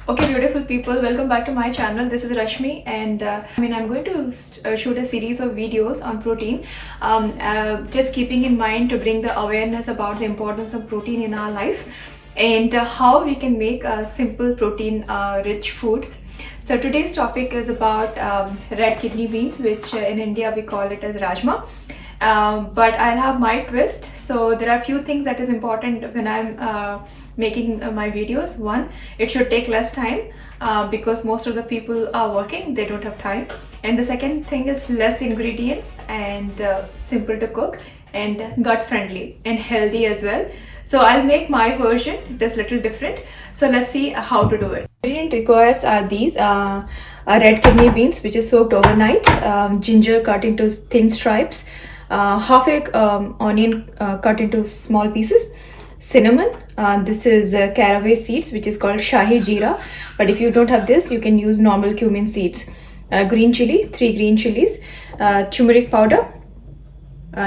Okay, beautiful people, welcome back to my channel. This is Rashmi, and I'm going to shoot a series of videos on protein, just keeping in mind to bring the awareness about the importance of protein in our life and how we can make a simple protein rich food. So today's topic is about red kidney beans, which in India we call it as rajma. But I'll have my twist. So there are a few things that is important when I'm making my videos. One, it should take less time because most of the people are working, they don't have time. And the second thing is less ingredients and simple to cook and gut friendly and healthy as well. So I'll make my version. It is little different. So let's see how to do it. Ingredient requires are these red kidney beans, which is soaked overnight, ginger cut into thin stripes, half a onion cut into small pieces, cinnamon, this is caraway seeds, which is called shahi jeera, but if you don't have this you can use normal cumin seeds, green chili, 3 green chilies, turmeric powder,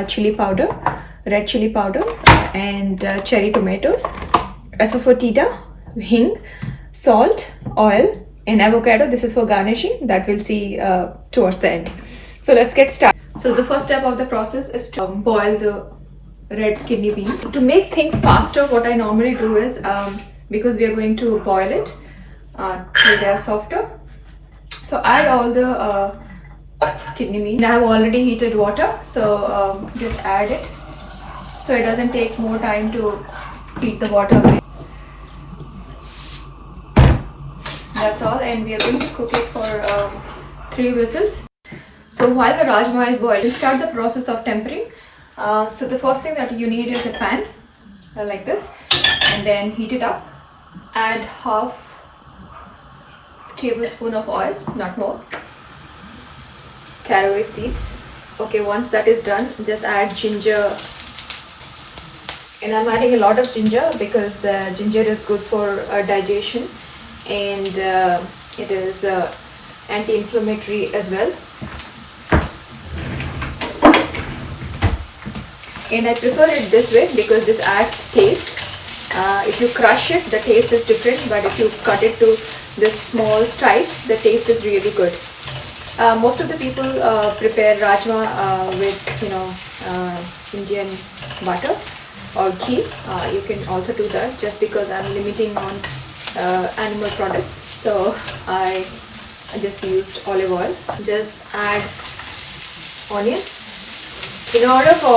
chili powder, red chili powder, and cherry tomatoes, asafoetida, hing, salt, oil, and avocado. This is for garnishing, that we'll see towards the end. So let's get started. So the first step of the process is to boil the red kidney beans. To make things faster, what I normally do is, because we are going to boil it till they are softer, so add all the kidney beans. I have already heated water, so just add it, so it doesn't take more time to heat the water away. That's all, and we are going to cook it for 3 whistles. So while the rajma is boiled, we'll start the process of tempering. So the first thing that you need is a pan like this, and then heat it up. Add half tablespoon of oil, not more. Caraway seeds. Okay, once that is done, just add ginger. And I'm adding a lot of ginger because ginger is good for digestion, and it is anti-inflammatory as well. And I prefer it this way because this adds taste. If you crush it, the taste is different, but if you cut it to the small stripes, the taste is really good. Most of the people prepare rajma with Indian butter or ghee. You can also do that. Just because I'm limiting on animal products, so I just used olive oil. Just add onion. In order for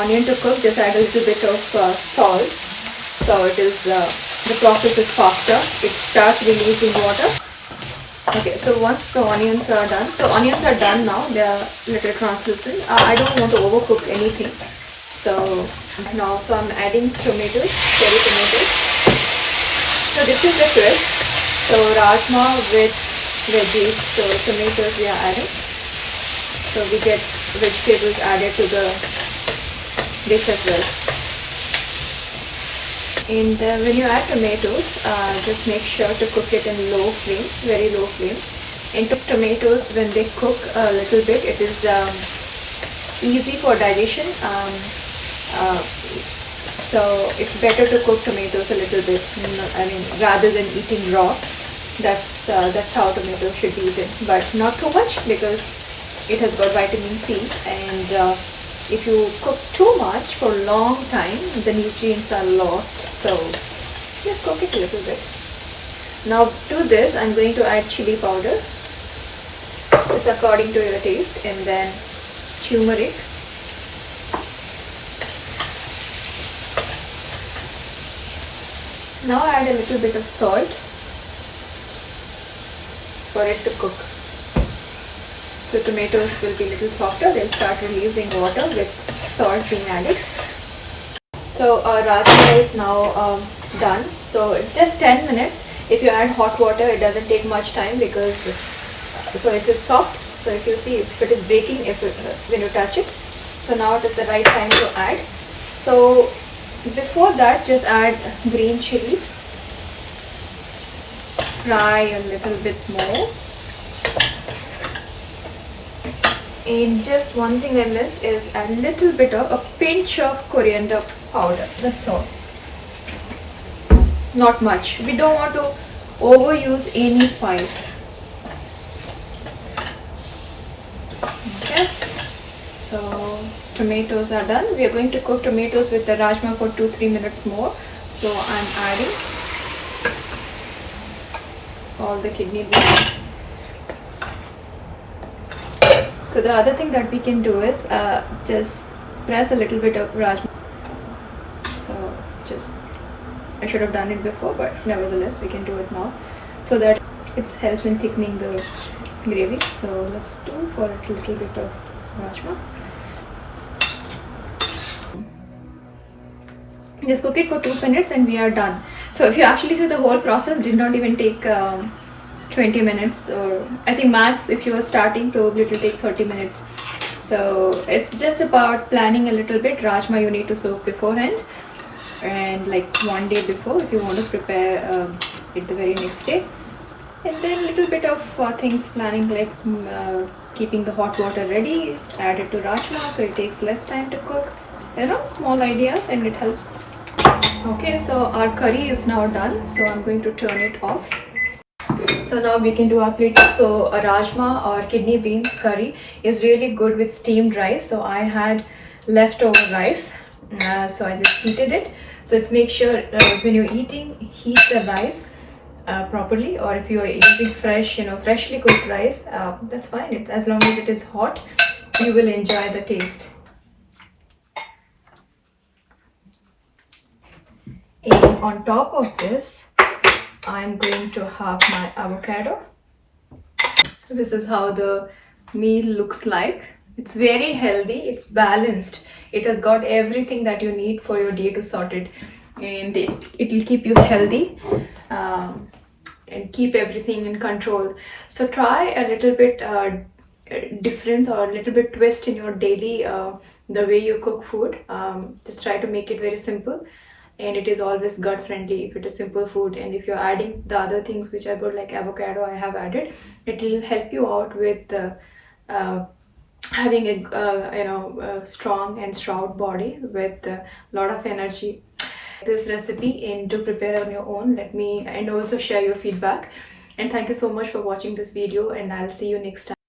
onion to cook, just add a little bit of salt, so it is the process is faster. It starts releasing water. Okay, so once the onions are done, now, they are little translucent. I don't want to overcook anything, so now I'm adding tomatoes, cherry tomatoes. So this is the twist. So rajma with veggies, so tomatoes we are adding. So we get vegetables added to the dish as well. And when you add tomatoes, just make sure to cook it in low flame, very low flame. And tomatoes, when they cook a little bit, it is easy for digestion. So it's better to cook tomatoes a little bit. Rather than eating raw. That's how tomatoes should be eaten, but not too much because it has got vitamin C, and if you cook too much for a long time, the nutrients are lost. So just cook it a little bit. Now to this, I'm going to add chili powder. It's according to your taste, and then turmeric. Now add a little bit of salt for it to cook. The tomatoes will be a little softer, they'll start releasing water with salt being added. So rajma is now done. So it's just 10 minutes. If you add hot water, it doesn't take much time because so it is soft. So if you see if it is breaking when you touch it. So now it is the right time to add. So before that, just add green chilies. Fry a little bit more. And just one thing I missed is a little bit of a pinch of coriander powder. That's all. Not much. We don't want to overuse any spice. Okay, so tomatoes are done. We are going to cook tomatoes with the rajma for 2-3 minutes more. So I'm adding all the kidney beans. So the other thing that we can do is just press a little bit of rajma. So just, I should have done it before, but nevertheless we can do it now, so that it helps in thickening the gravy. So let's do for a little bit of rajma. Just cook it for 2 minutes and we are done. So if you actually see, the whole process did not even take 20 minutes, or I think max if you are starting probably it will take 30 minutes. So it's just about planning a little bit. Rajma you need to soak beforehand, and like 1 day before if you want to prepare it the very next day. And then little bit of things planning, like keeping the hot water ready, add it to rajma so it takes less time to cook. There are small ideas and it helps. Okay, so our curry is now done, so I'm going to turn it off. So now we can do our plate. So a rajma or kidney beans curry is really good with steamed rice. So I had leftover rice, so I just heated it. So it's make sure when you're eating, heat the rice properly, or if you are using fresh, freshly cooked rice, that's fine. As long as it is hot, you will enjoy the taste. And on top of this, I'm going to have my avocado. So this is how the meal looks like. It's very healthy, it's balanced. It has got everything that you need for your day to sort it. And it will keep you healthy and keep everything in control. So try a little bit difference or a little bit twist in your daily, the way you cook food. Just try to make it very simple. And it is always gut friendly if it is simple food. And if you're adding the other things which are good, like avocado I have added, it will help you out with having a strong and stout body with a lot of energy. This recipe and to prepare on your own. Let me and also share your feedback. And thank you so much for watching this video, and I'll see you next time.